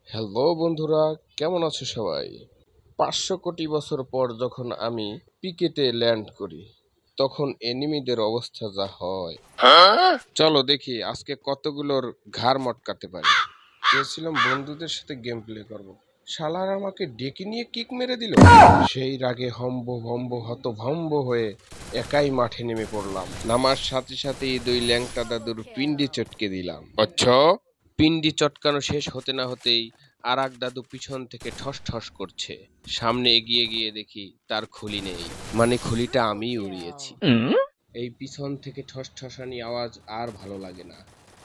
Hello বন্ধুরা, কেমন আছো সবাই? 500 কোটি বছর পর যখন আমি পিকেটে ল্যান্ড করি, তখন এনিমিদের অবস্থা যা হয়। চলো দেখি আজকে কতগুলোর ঘাড় মটকাতে পারি। চেয়েছিলাম বন্ধুদের সাথে গেম প্লে করব, শালার আমাকে ডেকে নিয়ে কিক মেরে দিল। সেই রাগে হম্ব ভম্ব হতভম্ব হয়ে একাই মাঠে নেমে পড়লাম। নামার সাথে সাথেই দুই ল্যাংটা দাদুর পিন্ডি চটকে দিলাম। আচ্ছা, পিন্ডি চটকানো শেষ হতে না হতেই আর এক দাদু পিছন থেকে ঠস ঠস করছে। সামনে এগিয়ে গিয়ে দেখি তার খুলি নেই, মানে খুলিটা আমি উড়িয়েছি। এই পিছন থেকে ঠস ঠসানি আওয়াজ আর ভালো লাগে না,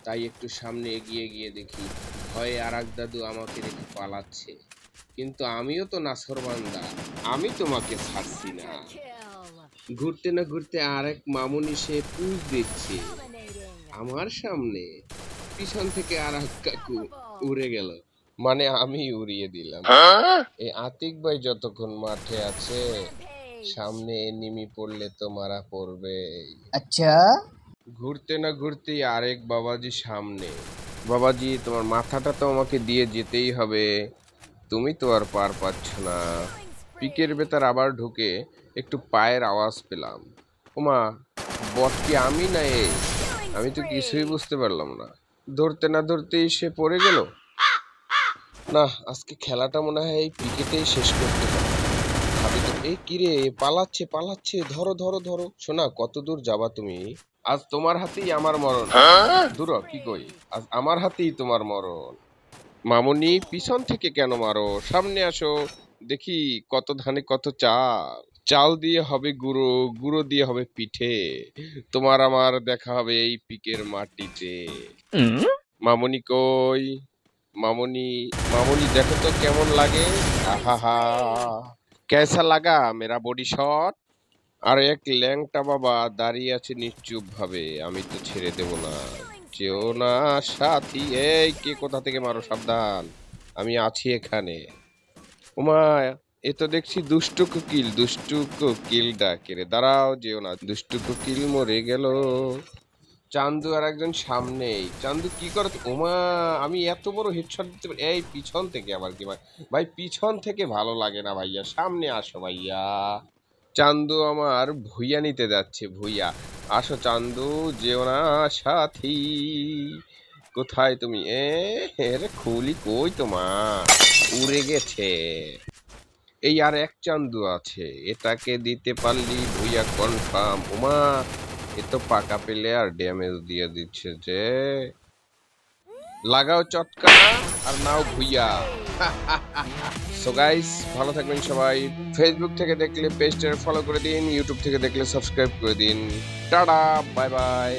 তাই একটু সামনে এগিয়ে গিয়ে দেখি ভয়ে আর এক দাদু আমাকে দেখে পালাচ্ছে। কিন্তু আমিও তো নাছরবান্দা, আমি তোমাকে ছাড়ছি না। ঘুরতে না ঘুরতে আর এক মামুনি সে পুজ দিচ্ছে আমার সামনে। পিছন থেকে আর এক কাকু উড়ে গেল, মানে আমি উড়িয়ে দিলাম। এই আতিক ভাই যতক্ষণ মাঠে আছে, সামনে এনিমি পড়লে তো মারা পড়বে। আচ্ছা, ঘুরতে না ঘুরতেই আরেক বাবাজি সামনে। বাবাজি, তোমার মাথাটা তো আমাকে দিয়ে যেতেই হবে, তুমি তো আর পার পাচ্ছ না। পিকের ভেতর আবার ঢুকে একটু পায়ের আওয়াজ পেলাম। ওমা, বট কি আমি না এ? আমি তো কিছুই বুঝতে পারলাম না। ধরতে না ধরতেই সে পড়ে গেল। না, আজকে খেলাটা মনে হয় এই পিকেটেই শেষ করতে হবে। ভাবি তো, এই কিরে, পালাচ্ছে পালাচ্ছে, ধরো ধরো ধরো। শোনা, কত দূর যাবা তুমি? আজ তোমার হাতেই আমার মরণ। দূর কি কই, আজ আমার হাতেই তোমার মরণ। মামুনি, পিছন থেকে কেন মারো? সামনে আসো, দেখি কত ধানে কত চাল। চাল দিয়ে হবে গুঁড়ো, গুঁড়ো দিয়ে হবে পিঠে। তোমার আমার দেখা হবে এই পিকের মাটিতে। মামুনি কই? মামুনি, মামুনি দেখো তো কেমন লাগে। আহা, कैसा লাগা মেরা বডি শট। আর এক ল্যাংটা বাবা দাঁড়িয়ে আছে নিশ্চুপ ভাবে। আমি তো ছেড়ে দেব না, যেও না সাথী। এই কে কোথা থেকে মারো, সাবধান, আমি আছি এখানে। ওমা, এ তো দেখছি দুষ্টু কোকিল। দুষ্টু কোকিল ডাকে রে, দাঁড়াও, যেও না। দুষ্টু কোকিল মরে গেল। চান্দু আর একজন সামনেই। চান্দু কি করো? ওমা, আমি এত বড় হেডশট দিতে পারি? এই পিছন থেকে আবার কি ভাই? ভাই পিছন থেকে ভালো লাগে না ভাইয়া, সামনে আসো ভাইয়া। চান্দু আমার ভুইয়া নিতে যাচ্ছে, ভুইয়া। আসো চান্দু, যেও না সাথী। কোথায় তুমি? রে খুলি কই তোমার? উড়ে গেছে। এই আর এক চান্দু আছে, এটাকে দিতে পারলি ভুইয়া কনফার্ম। ওমা, এ তো পাকা পেলে আর ড্যামেজ দিয়ে দিচ্ছে যে। লাগাও চটকা আর নাও ভুইয়া। সো গাইস, ভালো থাকবেন সবাই। ফেসবুক থেকে দেখলে পেজটা ফলো করে দিন, ইউটিউব থেকে দেখলে সাবস্ক্রাইব করে দিন। Tata, bye bye.